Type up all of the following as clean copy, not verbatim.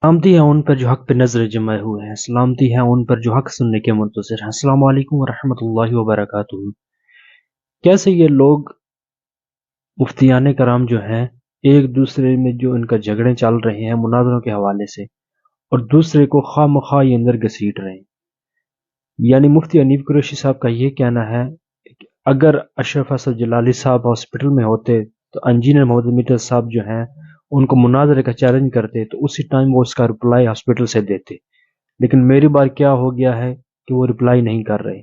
सलामती है उन पर जो हक पे नजर जमाए हुए हैं। सलामती है उन पर जो हक सुनने के मुंतज़िर हैं। अस्सलाम वालेकुम वरहमतुल्लाहि वबरकातुहू। कैसे ये लोग मुफ्तियान कराम जो हैं, एक दूसरे में जो इनका झगड़े चल रहे हैं मुनाजरों के हवाले से, और दूसरे को खा मखा ये अंदर घसीट रहे हैं। यानी मुफ्ती हनीफ कुरैशी साहब का ये कहना है कि अगर अशरफ असद जलाली साहब हॉस्पिटल में होते तो इंजीनियर मोहम्मद मीटर साहब जो हैं उनको मुनाजरे का चैलेंज करते तो उसी टाइम वो उसका रिप्लाई हॉस्पिटल से देते। लेकिन मेरी बार क्या हो गया है कि वो रिप्लाई नहीं कर रहे।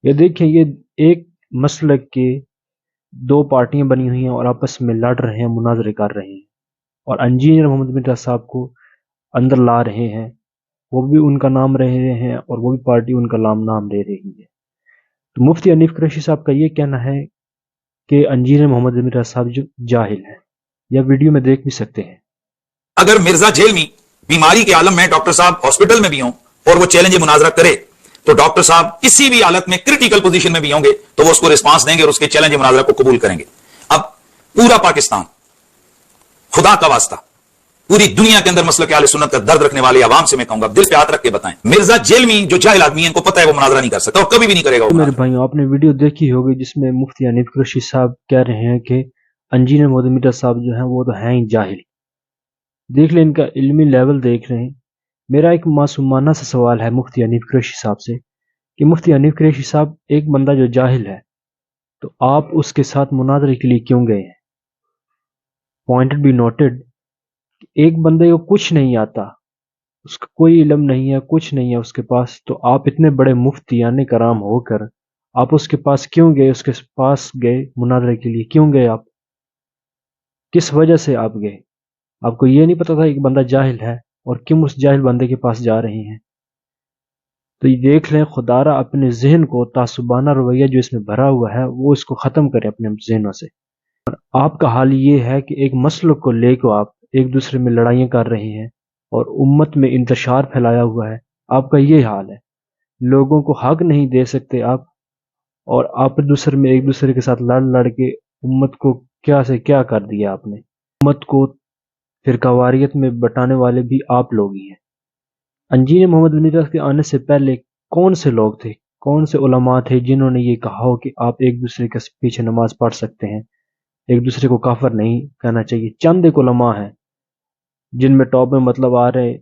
ये देखिए, ये एक मसलक के दो पार्टियां बनी हुई हैं और आपस में लड़ रहे हैं, मुनाजरे कर रहे हैं, और इंजीनियर मोहम्मद मिर्जा साहब को अंदर ला रहे हैं। वो भी उनका नाम ले रहे हैं और वो भी पार्टी उनका नाम ले रही है। तो मुफ्ती हनीफ कुरैशी साहब का ये कहना है कि इंजीनियर मोहम्मद मिर्जा साहब जो जाहिल है, या वीडियो में देख भी सकते हैं। अगर मिर्जा जेल में बीमारी के आलम में डॉक्टर साहब हॉस्पिटल में भी हों और वो चैलेंज मुनाजरा करे तो डॉक्टर साहब किसी भी हालत में क्रिटिकल पोजीशन में भी होंगे तो वो उसको रिस्पांस देंगे और उसके चैलेंज मुनाजरा को कबूल करेंगे। अब पूरा पाकिस्तान, खुदा का वास्ता, पूरी दुनिया के अंदर मसले आले सुन्नत का दर्द रखने वाले आवाम से मैं कहूंगा, दिल पे हाथ रख के बताएं, मिर्जा जेल में जो जाहिल आदमी है इनको पता है वो मुनाजरा नहीं कर सकता और कभी भी नहीं करेगा। तो मेरे भाइयों, आपने वीडियो देखी होगी जिसमें मुफ्ती हनीफ कुरैशी साहब कह रहे हैं कि इंजीनियर मोहम्मद मिर्जा साहब जो हैं वो तो हैं ही जाहिल। देख लें, इनका इल्मी लेवल देख रहे हैं। मेरा एक मासूमाना सा सवाल है मुफ्ती हनीफ कुरैशी साहब से कि मुफ्ती हनीफ कुरैशी साहब, एक बंदा जो जाहिल है तो आप उसके साथ मुनाजरे के लिए क्यों गए हैं? Pointed be noted. एक बंदे को कुछ नहीं आता, उसका कोई इल्म नहीं है, कुछ नहीं है उसके पास, तो आप इतने बड़े मुफ्तियाने कराम होकर आप उसके पास क्यों गए? उसके पास गए मुनाजरे के लिए क्यों गए? आप किस वजह से आप गए? आपको ये नहीं पता था एक बंदा जाहिल है और क्यों उस जाहिल बंदे के पास जा रहे हैं? तो ये देख लें, खुदारा अपने जहन को, तासुबाना रवैया जो इसमें भरा हुआ है वो इसको ख़त्म करें अपने जहनों से। आपका हाल ये है कि एक मसलक को लेकर आप एक दूसरे में लड़ाइयाँ कर रहे हैं और उम्मत में इंतशार फैलाया हुआ है। आपका ये हाल है, लोगों को हक नहीं दे सकते आप, और आप दूसरे में एक दूसरे के साथ लड़ लड़ के उम्मत को क्या से क्या कर दिया आपने। उम्मत को फिरकावारियत में बटाने वाले भी आप लोग ही हैं। इंजीनियर मोहम्मद मिर्जा के आने से पहले कौन से लोग थे, कौन से उलमा थे जिन्होंने ये कहा हो कि आप एक दूसरे के पीछे नमाज पढ़ सकते हैं, एक दूसरे को काफिर नहीं कहना चाहिए? चंद एक उलमा हैं जिनमें टॉप में मतलब आ रहे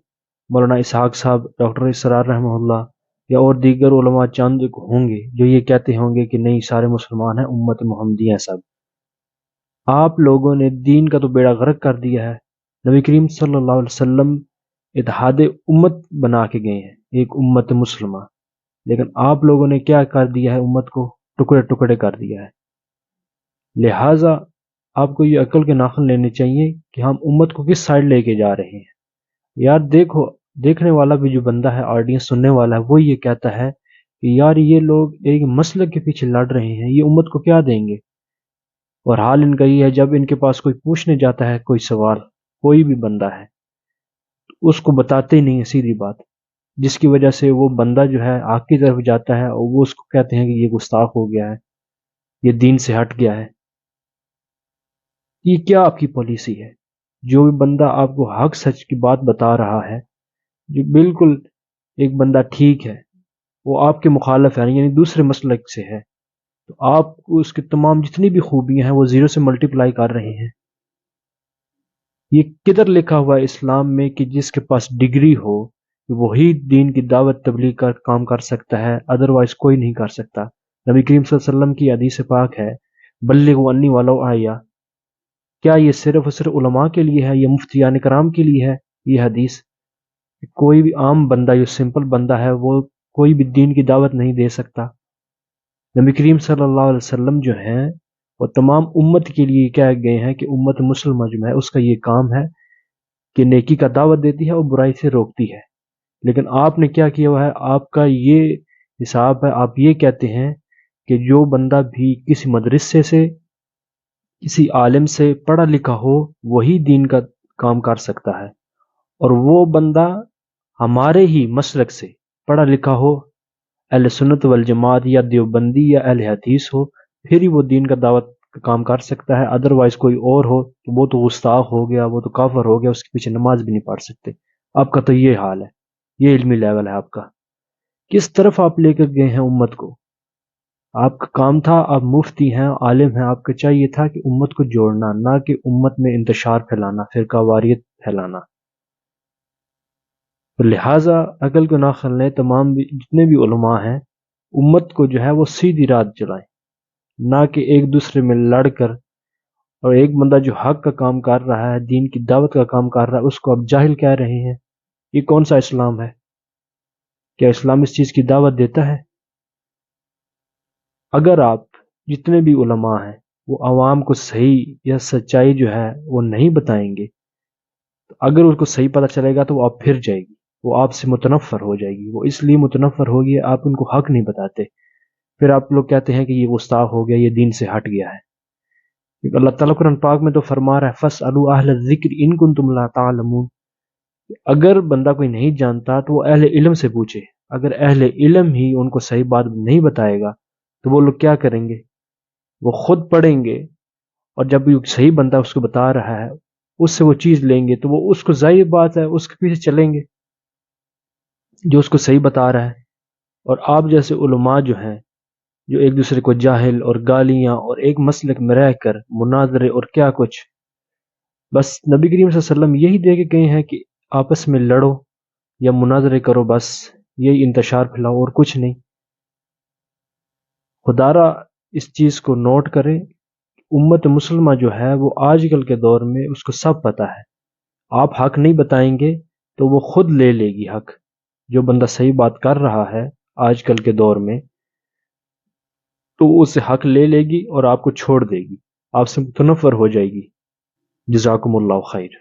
मौलाना इसहाक साहब, डॉक्टर इसरार रहमहुल्लाह, या और दीगर उलमा चंद एक होंगे जो ये कहते होंगे कि नहीं, सारे मुसलमान हैं, उम्मत मोहम्मदी हैं सब। आप लोगों ने दीन का तो बेड़ा गर्क कर दिया है। नबी करीम सल्लल्लाहु अलैहि वसल्लम इत्तेहाद उम्मत बना के गए हैं, एक उम्मत मुस्लिमा, लेकिन आप लोगों ने क्या कर दिया है? उम्मत को टुकड़े टुकड़े कर दिया है। लिहाजा आपको ये अक्ल के नाखुन लेने चाहिए कि हम उम्मत को किस साइड लेके जा रहे हैं। यार देखो, देखने वाला भी जो बंदा है, ऑडियंस सुनने वाला है, वो ये कहता है कि यार ये लोग एक मसलक के पीछे लड़ रहे हैं, ये उम्मत को क्या देंगे? और हाल इनका ये है, जब इनके पास कोई पूछने जाता है कोई सवाल, कोई भी बंदा है, तो उसको बताते ही नहीं है सीधी बात, जिसकी वजह से वो बंदा जो है आग की तरफ जाता है और वो उसको कहते हैं कि ये गुस्ताख हो गया है, ये दीन से हट गया है। ये क्या आपकी पॉलिसी है? जो भी बंदा आपको हक सच की बात बता रहा है, जो बिल्कुल एक बंदा ठीक है, वो आपके मुखालफ है, यानी दूसरे मसलक से है, तो आप उसकी तमाम जितनी भी खूबियां हैं वो जीरो से मल्टीप्लाई कर रहे हैं। ये किधर लिखा हुआ है इस्लाम में कि जिसके पास डिग्री हो वही दीन की दावत तबलीग का काम कर सकता है, अदरवाइज कोई नहीं कर सकता? नबी करीम सल्लल्लाहु अलैहि वसल्लम की हदीस पाक है, बल्लिगु अन्नी वलो आया। क्या ये सिर्फ और सिर्फ उलमा के लिए है, ये मुफ्तियान कराम के लिए है ये हदीस? कोई भी आम बंदा, जो सिंपल बंदा है, वो कोई भी दीन की दावत नहीं दे सकता। नबी करीम सल्लल्लाहु अलैहि वसल्लम जो हैं वो तमाम उम्मत के लिए कह गए हैं कि उम्मत मुसलमान जो है उसका ये काम है कि नेकी का दावत देती है और बुराई से रोकती है। लेकिन आपने क्या किया हुआ है? आपका ये हिसाब है, आप ये कहते हैं कि जो बंदा भी किसी मदरसे से, किसी आलिम से पढ़ा लिखा हो वही दीन का काम कर सकता है, और वो बंदा हमारे ही मसलक से पढ़ा लिखा हो, अहले सुन्नत वल जमात या देवबंदी या अहले हदीस हो, फिर ही वो दीन का दावत का काम कर सकता है। अदरवाइज कोई और हो तो वो तो गुस्ताख हो गया, वो तो काफिर हो गया, उसके पीछे नमाज भी नहीं पढ़ सकते। آپ کا تو یہ حال ہے، یہ علمی لیول ہے آپ کا، کس طرف آپ لے کر گئے ہیں امت کو؟ آپ کا کام تھا، آپ مفتی ہیں، عالم ہیں، آپ کا چاہیے تھا کہ امت کو جوڑنا، نہ کہ امت میں انتشار پھیلانا، فرقہ واریت پھیلانا۔ تو لہٰذا عقل کو نہ کھلنے تمام جتنے بھی علماء ہیں، امت کو جو ہے وہ سیدھی رات چلائیں، نہ کہ ایک دوسرے میں لڑ کر، اور ایک بندہ جو حق کا کام کر رہا ہے، دین کی دعوت کا کام کر رہا ہے، اس کو آپ جاہل کہہ رہے ہیں۔ یہ کون سا اسلام ہے؟ کیا اسلام اس چیز کی دعوت دیتا ہے؟ اگر آپ جتنے بھی علماء ہیں وہ عوام کو صحیح یا سچائی جو ہے وہ نہیں بتائیں گے، تو اگر اس کو صحیح پتہ چلے گا تو وہ آپ پھر جائے گی، وہ آپ سے متنفر ہو جائے گی۔ وہ اس لیے متنفر ہوگی، آپ ان کو حق نہیں بتاتے، پھر آپ لوگ کہتے ہیں کہ یہ گستاخ ہو گیا، یہ دین سے ہٹ گیا ہے۔ کیونکہ اللہ تعالیٰ قرآن پاک میں تو فرما رہا ہے فَاسْأَلُوا أَهْلَ الذِّكْرِ إِن كُنتُمْ لَا تَعْلَمُونَ، اگر بندہ کوئی نہیں جانتا تو وہ اہل علم سے پوچھے۔ اگر اہل علم ہی ان کو صحیح بات نہیں بتائے گا تو وہ لوگ کیا کریں گے؟ وہ خود پڑھیں گے، اور جب بھی صحیح بندہ اس کو بتا رہا ہے اس سے وہ چیز لیں گے، تو وہ اس کو ظاہر بات ہے اس کے پیچھے چلیں گے جو اس کو صحیح بتا رہا ہے۔ اور آپ جیسے علماء جو ہیں، جو ایک دوسرے کو جاہل اور گالیاں اور ایک مسلک میں رہ کر مناظرے اور کیا کچھ، بس نبی کریم صلی اللہ علیہ وسلم یہی دے کے گئے ہیں کہ آپس میں لڑو یا مناظرے کرو، بس یہی انتشار پھیلاؤ اور کچھ نہیں۔ خدا را اس چیز کو نوٹ کریں، امت مسلمہ جو ہے وہ آج کل کے دور میں اس کو سب پتہ ہے، آپ حق نہیں بتائیں گے تو وہ خود لے لے گی حق۔ جو بندہ صحیح بات کر رہا ہے آج کل کے دور میں تو وہ اس سے حق لے لے گی اور آپ کو چھوڑ دے گی، آپ سے متنفر ہو جائے گی۔ جزاکم اللہ خیر۔